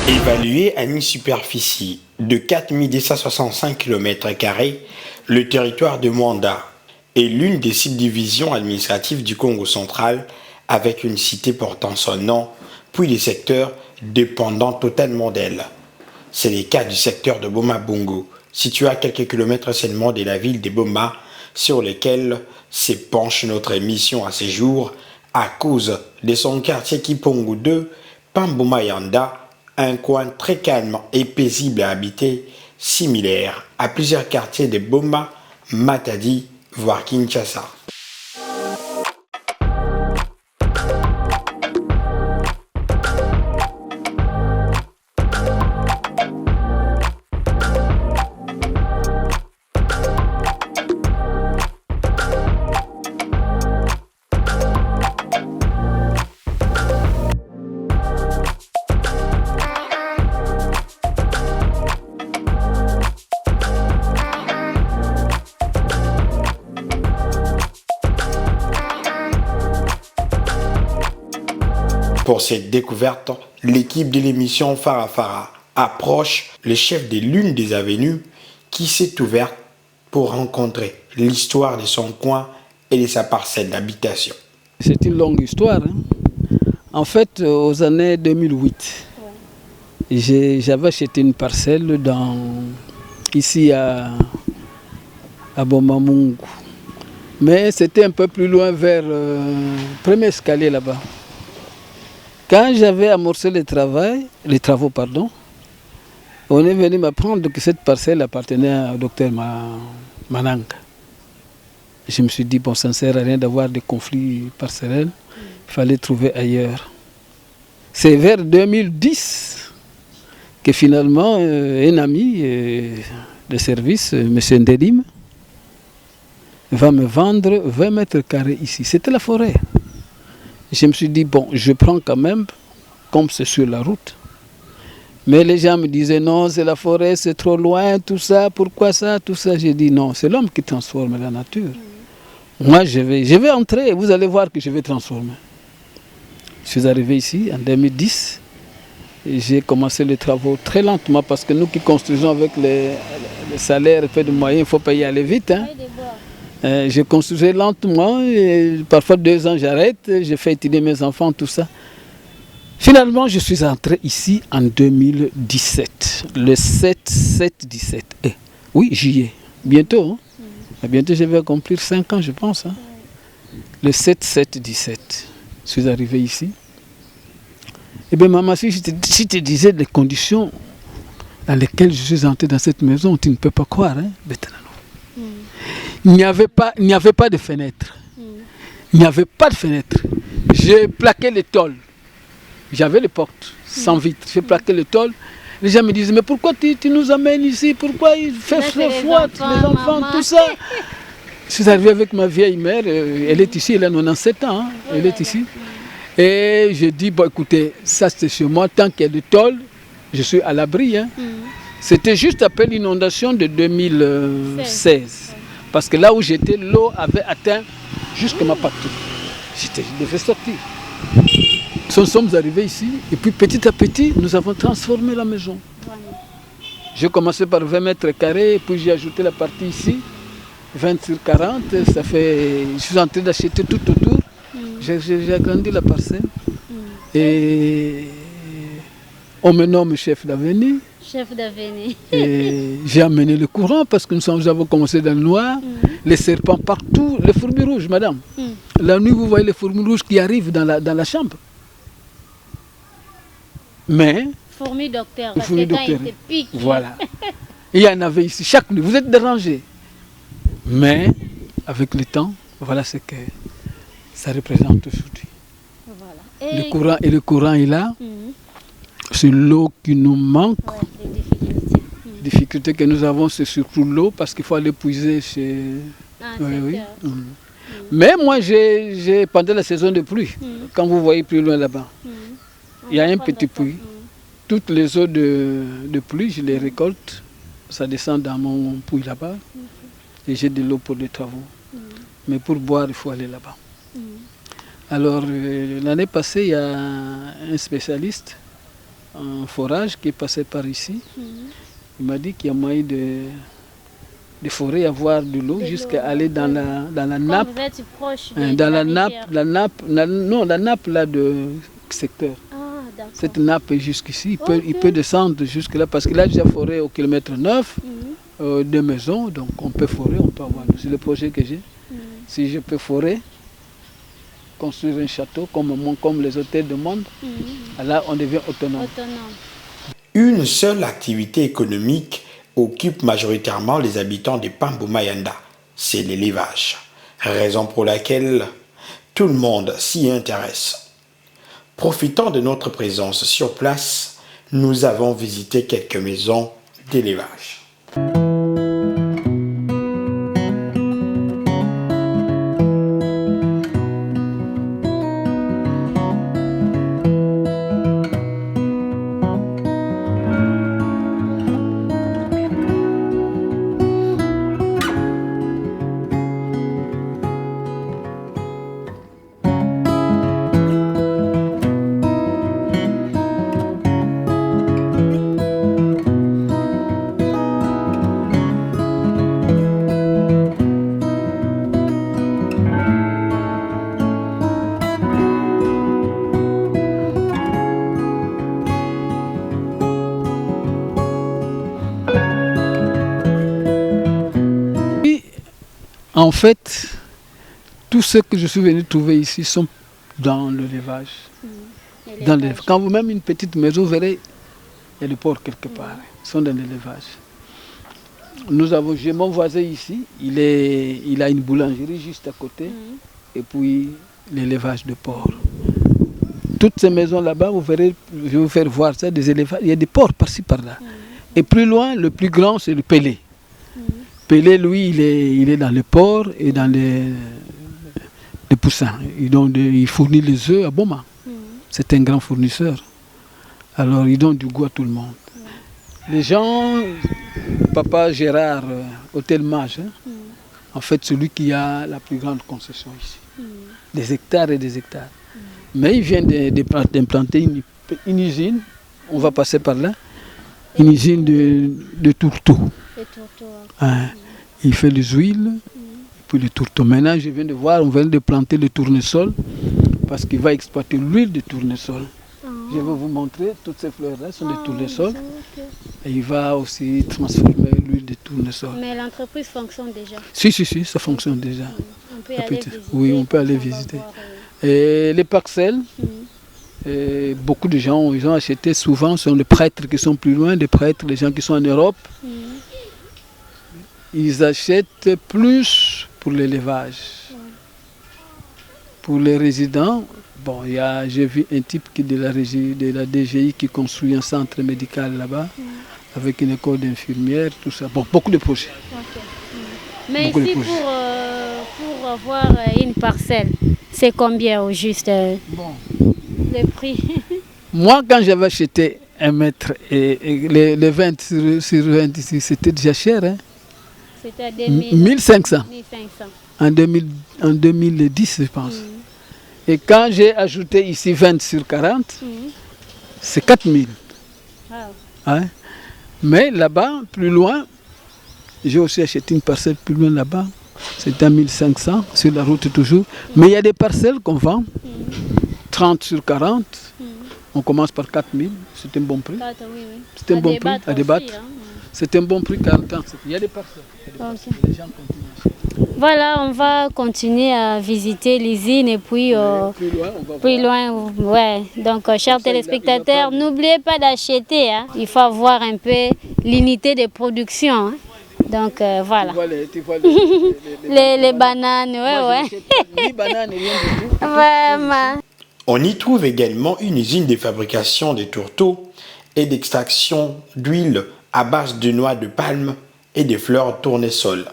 Évalué à une superficie de 4265 km², le territoire de Mwanda est l'une des 6 divisions administratives du Congo central avec une cité portant son nom, puis des secteurs dépendant totalement d'elle. C'est le cas du secteur de Boma-Bongo, situé à quelques kilomètres seulement de la ville de Boma, sur lequel s'épanche notre émission à ce jour à cause de son quartier Kipongo 2, Pamboma-Yanda, un coin très calme et paisible à habiter, similaire à plusieurs quartiers de Boma, Matadi, voire Kinshasa. Pour cette découverte, l'équipe de l'émission Farafara approche le chef de l'une des avenues qui s'est ouverte pour rencontrer l'histoire de son coin et de sa parcelle d'habitation. C'est une longue histoire. En fait, aux années 2008, j'avais acheté une parcelle ici à Boma-Bongo. Mais c'était un peu plus loin vers le premier escalier là-bas. Quand j'avais amorcé les travaux, on est venu m'apprendre que cette parcelle appartenait au docteur Mananga. Je me suis dit, bon, ça ne sert à rien d'avoir des conflits parcellels, il fallait trouver ailleurs. C'est vers 2010 que finalement, un ami de service, M. Ndedim, va me vendre 20 mètres carrés ici. C'était la forêt. Je me suis dit, bon, je prends quand même, comme c'est sur la route. Mais les gens me disaient, non, c'est la forêt, c'est trop loin, tout ça, pourquoi ça, tout ça. J'ai dit, non, c'est l'homme qui transforme la nature. Moi, je vais entrer, vous allez voir que je vais transformer. Je suis arrivé ici en 2010 et j'ai commencé les travaux très lentement parce que nous qui construisons avec les salaires et peu de moyens, il faut pas y aller vite. Hein. Je construisais lentement, et parfois 2 ans j'arrête, j'ai fait étudier mes enfants, tout ça. Finalement, je suis entré ici en 2017, le 7-17. Oui, juillet, bientôt. Hein. Bientôt je vais accomplir 5 ans, je pense. Hein. Le 7-17, je suis arrivé ici. Et bien maman, si je te disais les conditions dans lesquelles je suis entré dans cette maison, tu ne peux pas croire. Hein. Il n'y avait pas de fenêtre. Il n'y avait pas de fenêtre. J'ai plaqué les tôles. J'avais les portes sans vitre. J'ai plaqué les tôles. Les gens me disaient, mais pourquoi tu nous amènes ici? Pourquoi il fait froid, les enfants, tout ça? Je suis arrivé avec ma vieille mère. Elle est ici, elle a 97 ans. Hein, elle est ici. Et j'ai dit, bon écoutez, ça c'est chez moi. Tant qu'il y a des tôles, je suis à l'abri. Hein. C'était juste après l'inondation de 2016. Parce que là où j'étais, l'eau avait atteint jusqu'à ma patrie. Je devais sortir. Nous sommes arrivés ici et puis petit à petit, nous avons transformé la maison. J'ai commencé par 20 mètres carrés, puis j'ai ajouté la partie ici, 20 sur 40. Ça fait, je suis en train d'acheter tout autour. J'ai agrandi la parcelle. Et on me nomme chef d'avenue. Et j'ai amené le courant parce que nous avons commencé dans le noir, les serpents partout, les fourmis rouges, madame. La nuit, vous voyez les fourmis rouges qui arrivent dans la chambre. Mais... Fourmis docteur, parce que quand ils te piquent. Voilà. Il y en avait ici chaque nuit. Vous êtes dérangés. Mais, avec le temps, voilà ce que ça représente aujourd'hui. Voilà. Le courant est là. C'est l'eau qui nous manque. Les difficultés que nous avons, c'est surtout l'eau parce qu'il faut aller puiser chez... Oui. Mais moi, j'ai pendant la saison de pluie, quand vous voyez plus loin là-bas, il y a un petit puits. Toutes les eaux de pluie, je les récolte. Ça descend dans mon puits là-bas. Et j'ai de l'eau pour les travaux. Mais pour boire, il faut aller là-bas. Alors, l'année passée, il y a un spécialiste un forage qui est passé par ici. Il m'a dit qu'il y a moyen de forer, avoir de l'eau jusqu'à aller dans la nappe. Vous êtes proche Dans la nappe, la nappe là de secteur. Cette nappe est jusqu'ici. Il peut descendre jusque là parce qu'il a déjà foré au kilomètre 9 deux maisons, donc on peut forer, on peut avoir. C'est le projet que j'ai. Si je peux forer, construire un château comme les hôtels de monde, là on devient autonome. Une seule activité économique occupe majoritairement les habitants de Pambo-Mayanda, c'est l'élevage, raison pour laquelle tout le monde s'y intéresse. Profitant de notre présence sur place, nous avons visité quelques maisons d'élevage. En fait, tous ceux que je suis venu trouver ici sont dans l'élevage. Quand vous même une petite maison, vous verrez, il y a le porc quelque part. Ils sont dans l'élevage. J'ai mon voisin ici, il a une boulangerie juste à côté, et puis l'élevage de porc. Toutes ces maisons là-bas, vous verrez, je vais vous faire voir ça, des élévages. Il y a des porcs par-ci par-là. Et plus loin, le plus grand, c'est le Pelé. Pelé, lui, il est dans les porcs et dans les poussins. Il fournit les œufs à Boma. C'est un grand fournisseur. Alors, il donne du goût à tout le monde. Les gens, Papa Gérard, Hôtel Mage, en fait, celui qui a la plus grande concession ici. Des hectares et des hectares. Mais il vient d'implanter une usine, on va passer par là, une usine de tourteaux. Il fait les huiles, puis les tourteaux. Maintenant, je viens de voir, on vient de planter le tournesol, parce qu'il va exploiter l'huile de tournesol. Je vais vous montrer, toutes ces fleurs-là sont des tournesols. Et il va aussi transformer l'huile de tournesol. Mais l'entreprise fonctionne déjà? Si, ça fonctionne déjà. On peut aller visiter. Oui, on peut aller visiter. Et les parcelles, beaucoup de gens, ils ont acheté souvent, ce sont les prêtres qui sont plus loin, des prêtres, les gens qui sont en Europe. Ils achètent plus pour l'élevage. Pour les résidents, bon, j'ai vu un type de la DGI qui construit un centre médical là-bas, avec une école d'infirmières, tout ça. Bon, beaucoup de projets. Mais beaucoup ici, pour avoir une parcelle, c'est combien au juste le prix? Moi, quand j'avais acheté 1 mètre et les 20 sur 20 ici, c'était déjà cher. Hein? C'était à 1500. En 2010, je pense. Et quand j'ai ajouté ici 20 sur 40, c'est 4000. Hein? Mais là-bas, plus loin, j'ai aussi acheté une parcelle plus loin là-bas. C'est à 1500, sur la route toujours. Mais il y a des parcelles qu'on vend, 30 sur 40. On commence par 4000, c'est un bon prix. C'est un bon prix à débattre. C'est un bon prix 40 ans. Il y a des parcelles. Les gens continuent à acheter. Voilà, on va continuer à visiter l'usine et puis plus loin, ouais. Donc, chers téléspectateurs, n'oubliez pas d'acheter. Hein. Il faut avoir un peu l'unité de production. Hein. Donc, voilà. Tu vois les bananes, ouais. Ni bananes, rien du tout. Vraiment. On y trouve également une usine de fabrication de tourteaux et d'extraction d'huile à base de noix de palme et de fleurs tournesol.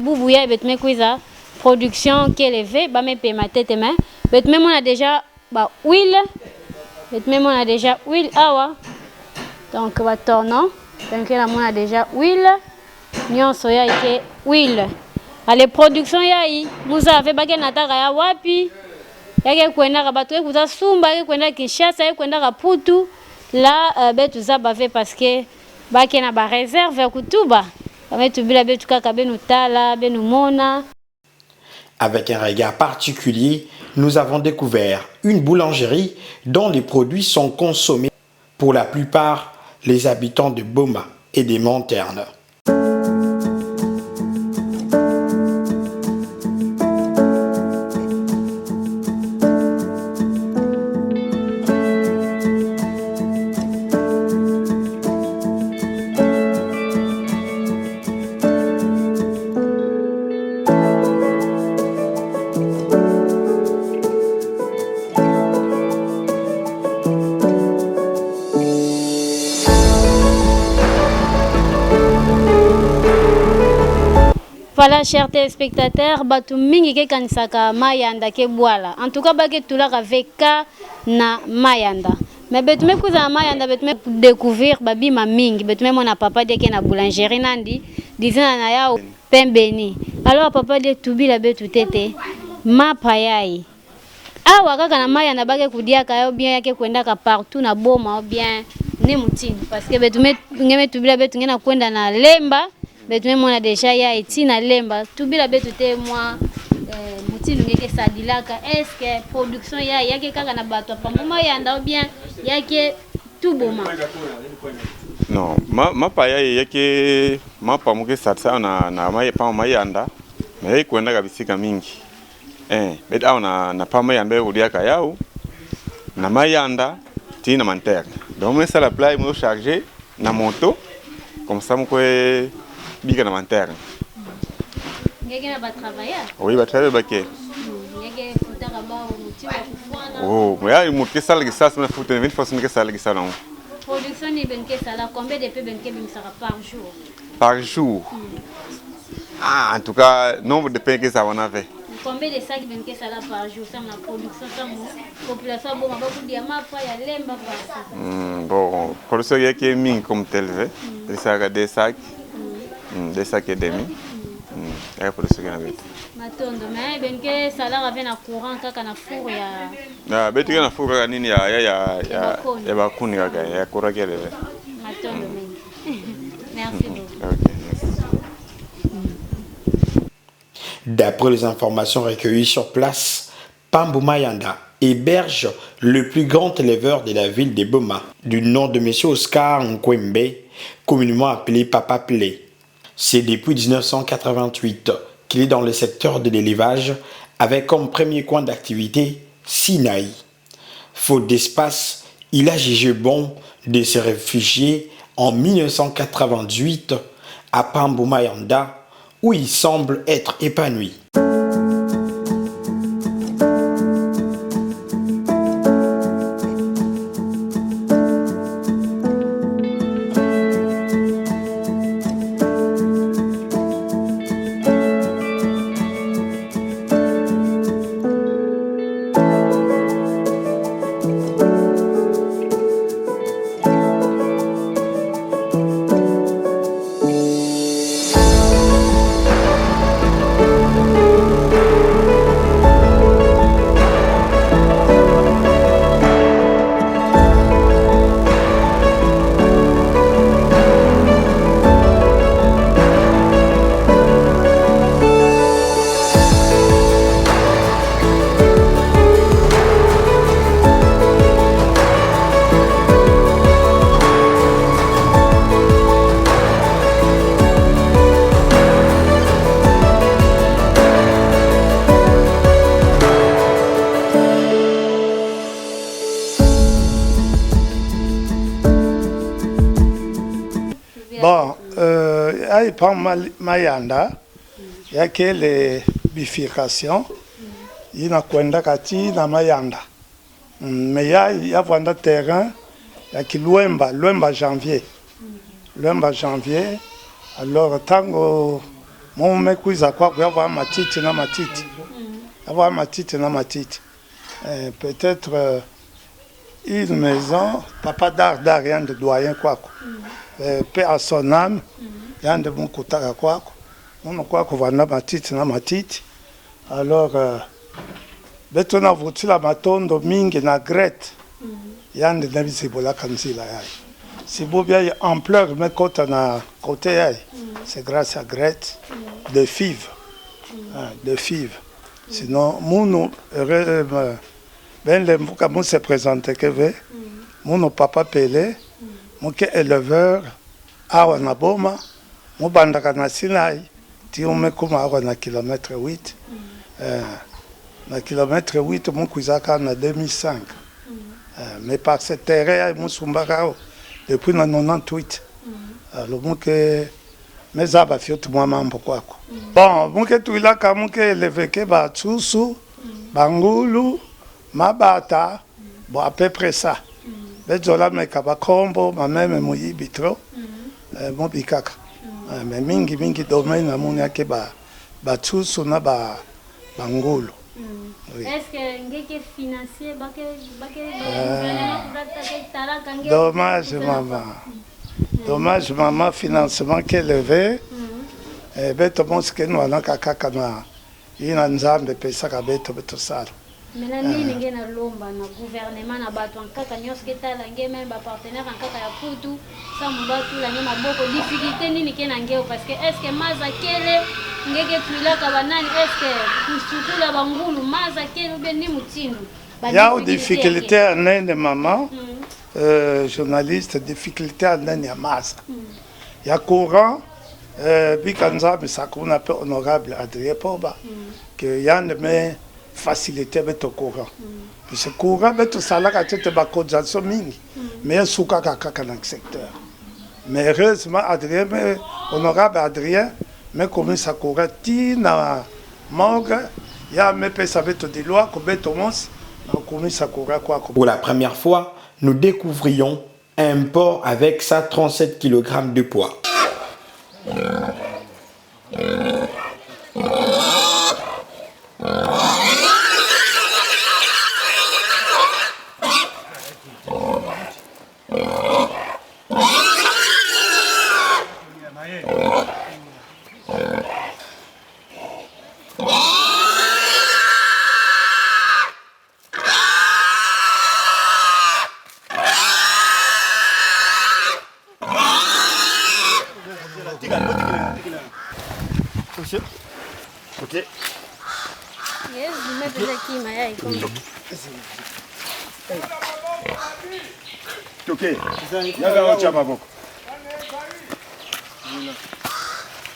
Boubouya betme kuiza production qui est élevée, bah me paie ma tête main. Betme on a déjà bah huile Même on a déjà huile awa. Donc va tourner. Donc là on a déjà huile. Nyonso ya ike huile. Ale production ya yi. Muza ave bage nataka ya wapi. Yake kwenda kabatu kuza Sumba, yake kwenda Kinshasa, yake kwenda Kaputu. Là betu za bave parce que bake na ba réserve kutuba. Avec un regard particulier, nous avons découvert une boulangerie dont les produits sont consommés pour la plupart les habitants de Boma et des Monternes. Voilà, chers téléspectateurs, batu mingi ke kanisaka mayanda ke boala. En tout cas, bake tulaka veka na mayanda. Mais betu me kuza mayanda, betu me découvrir babi ma mingi. Betu me mona papa de ke na boulangerie nandi, dizina na yao pembeni. Alors papa de tubi la betu tete ma payai. Awa kaka na mayanda bake kudia ka yo bien yake kwenda ka partout na Boma ou bien ni mutini parce que betu me ngeme tubi la betu ngena kwenda na Lemba. Betume mona deja ya etina lemba tubila betu te moi mutinu ngeke sadilaka est-ce que production ya yake kaka na bato pamboma yanda ou bien yake tout Boma. Non ma pa yake ma pa muke satsa na ma pa ma yanda mais kwenda kabisika mingi bet au na pa ma yanda udia ka yao na ma yanda tina manter donc mais ça la play mo charger na moto comme ça mo biga na manter. Ngeke na ba travailler. Oui, ba travailler baké. Ngeke futaka ba muti wa kufwana. Oh, mais ya muti sala gisa sama futa 20 fois que sala gisa non. Production ni benke sala combien de peu benke bimsaka par jour? Par jour. Ah, en tout cas, nombre de pains que ça on avait. Combien de sacs benke sala par jour ça na production ça mo population Boma ba kudia mapa ya lemba par. Bon, production y a qui est mine comme tel ve. Des sacs. Des sacs et demi. Et pour ce qui est avec. Matondo, mais benke salaire avec na courant kaka na four ya. Na betu na four kaka nini ya bakuni kaka ya courant kele. Matondo mengi. Merci beaucoup. OK. D'après les informations recueillies sur place, Pambo Mayanda héberge le plus grand éleveur de la ville de Boma, du nom de M. Oscar Nkwembe, communément appelé Papa Plé. C'est depuis 1988 qu'il est dans le secteur de l'élevage avec comme premier coin d'activité Sinaï. Faute d'espace, il a jugé bon de se réfugier en 1998 à Pambo Mayanda où il semble être épanoui. Bon, pas Mayanda, il y a que les bifurcations. Il y a kwenda kati na Mayanda. Mais il y a un terrain, il y a qui Luemba janvier. Luemba janvier. Alors, tant que mon mec a quoi, il y a matiti na matiti. Il y a matiti na matiti. Peut-être une maison, papa rien de doyen quoi. Paix à son âme, rien de mon côté quoi. On quoi qu'on va na matiti. Alors, on a voté la matondo mingi na Grete. Yann de Nabi Sibola Kansila. Si vous bien ampleur, mais quand on a côté, c'est grâce à Grete de FIV. De FIV. Sinon, mon ben le mouka mon se présente que ve, mon papa Pelé, mon éleveur, awa na boma, mon bandaka na Sinai, ti on me comme awa na kilomètre 8. Na kilomètre 8, mon kuizaka na 2005. Mais par ce terrain, mon sumbaka depuis na 98. Alors mon que mes aba fiot moi mambo quoi. Bon, mon que tu là ka mon que élevé que ba tsusu, bangulu, mabata, bon à peu près ça. Bezola me kaba kombo, ma même moyi bitro, mon bikaka. Mais mingi domaine na mon yake ba tsusu na ba bangulu. Oui. Est-ce que ngeke financier dommage maman financement qu'elle levé beto bon ce que nous on kaka na ina nzambe pesa ka beto sala mais la nini ngena lomba na gouvernement na bato nkaka nyos ketala ngeme ba partenaire nkaka ya putu sa mbatu la nyama boko difficulté nini kena ngeo parce que est-ce que maza kele ngeke tuila ka banani est-ce que kusukula bangulu maza kele bien ni mutindo il y a des difficultés à nene maman journaliste difficulté à nene ya maza il y a courant bikanza mais qu'on appelle honorable Adrien Poba que yann mais facilité avec au courant puis ce courant avec tout ça là quand tu te bats cotisation mingi mais souka kaka dans le secteur mais heureusement Adrien mais honorable Adrien mais comme ça courant tina morgue il y a mais pesa beto de loi comme beto mons comme ça courant quoi. Pour la première fois, nous découvrions un porc avec sa 37 kg de poids. Ok. Yes, vous mettez aqui mayai comme Ok. Yaga wacha maboko.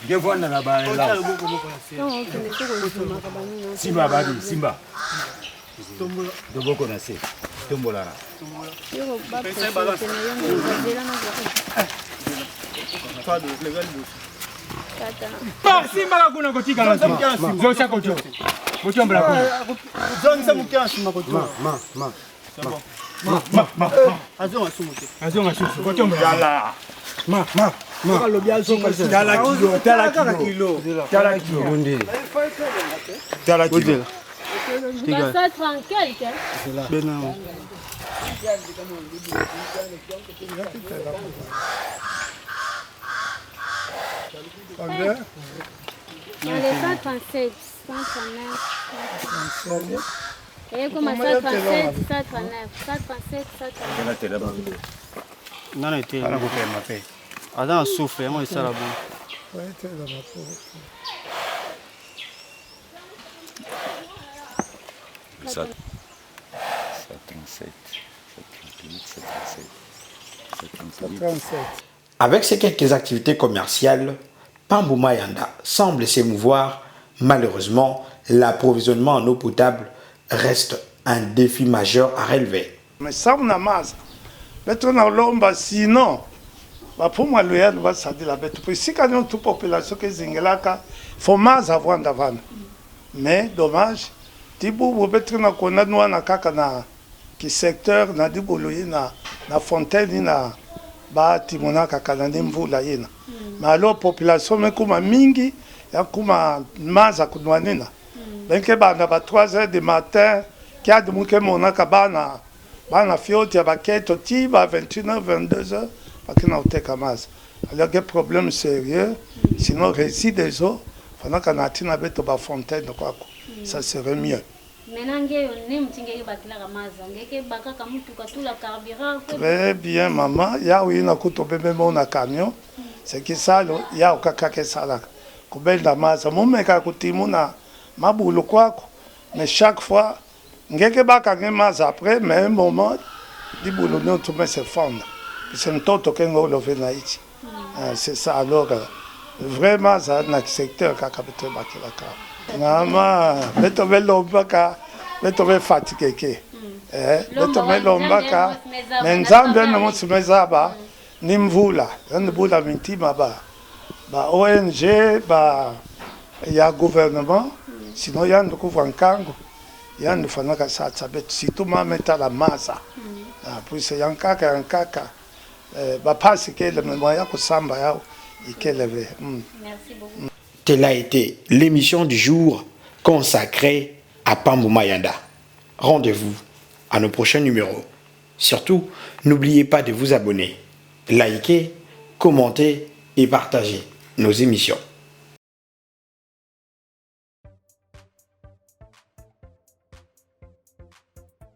Ngevwana na bale la. Simba babi, Simba. Tombola. Doboko na se. Tombola. yo ba pesa balance na yo ngazela na Pas de legal bus. Pas Simba kuna kotika na Simba. Zosha kocho. Kocho mbla kuna. Zonsa mukiasi makoto. Ma. Azonga sumuke. Azonga susu. Kocho mbla. Yala. Ma. Kalobi azonga Tala kilo. Tala kilo. Bonde. Tala kilo. tu vas ça tranquille que C'est là. Benamo. Combien? il y a les 137, 139. Et comme 137, 139, 137, 139. Non, non, t'es. Ala kope mape. Ada souffle, moi ça là bon. Ouais, t'es là ma pauvre. Ça 137, 138, 137, 37. Avec ces quelques activités commerciales, Pambouma Yanda semble s'émouvoir. Malheureusement, l'approvisionnement en eau potable reste un défi majeur à relever. Mais ça, on a masse. Mais on a l'ombre, sinon, pour moi, le yard va s'aider la bête. Puis si quand on a toute population qui est zingélaka, il faut masse avant d'avant. Mais dommage, Tibou, vous pouvez être qu'on a nous na kaka na qui secteur na diboloyi na fontaine na ba timona kaka na ndimvula yena. Mais alors population mais kuma mingi ya kuma maza kunwanina. Benke ba na ba 3 heures du matin, qui a de muke mona kabana bana fioti ya baketo ti ba 21h 22h bakina uteka mazi alors que problème sérieux sinon récit des eaux pendant qu'on a tina beto ba fontaine quoi ça serait mieux. Très bien maman ya oui na kuto bebe mona camion c'est que ça ya okaka ke sala kubenda maza mumeka kutimuna mabulu kwako mais chaque fois ngeke bakange maza après mais un moment di bulu non tout se fondre c'est un toto kengo lo venaiti c'est ça alors vraiment ça na secteur kaka beto bakilaka Mama, beto belombaka, beto be fatigué ke. Beto belombaka, nzambe na musimezaba, nimvula, ndibula mintima ba ONG ba ya gouvernement, sinon ya ndukuva nkango, ya ndufanaka satsa beto situ mameta la maza. Puis yankaka, ba pasi ke le memoya kusamba yao ikeleve. Merci beaucoup. Telle a été l'émission du jour consacrée à Pambou Mayanda. Rendez-vous à nos prochains numéros. Surtout, n'oubliez pas de vous abonner, liker, commenter et partager nos émissions.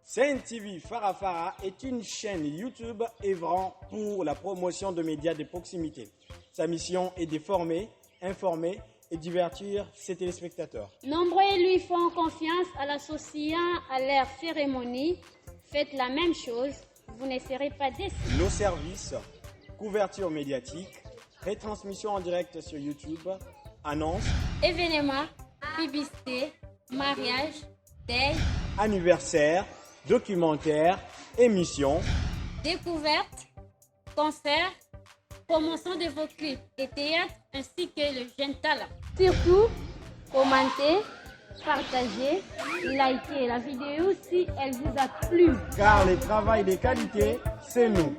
CNTV Farafara est une chaîne YouTube œuvrant pour la promotion de médias de proximité. Sa mission est de former, informer et divertir ses téléspectateurs. Nombreux lui font confiance en l'associant à leur cérémonie. Faites la même chose, vous ne serez pas déçus. Nos services, couverture médiatique, retransmission en direct sur YouTube, annonces, événements, publicité, mariage, deuil, anniversaire, documentaires, émissions, découvertes, concerts, promotion de vos clips et théâtres ainsi que le jeune talent. Surtout, commentez, partagez, likez la vidéo si elle vous a plu. Car le travail de qualité, c'est nous.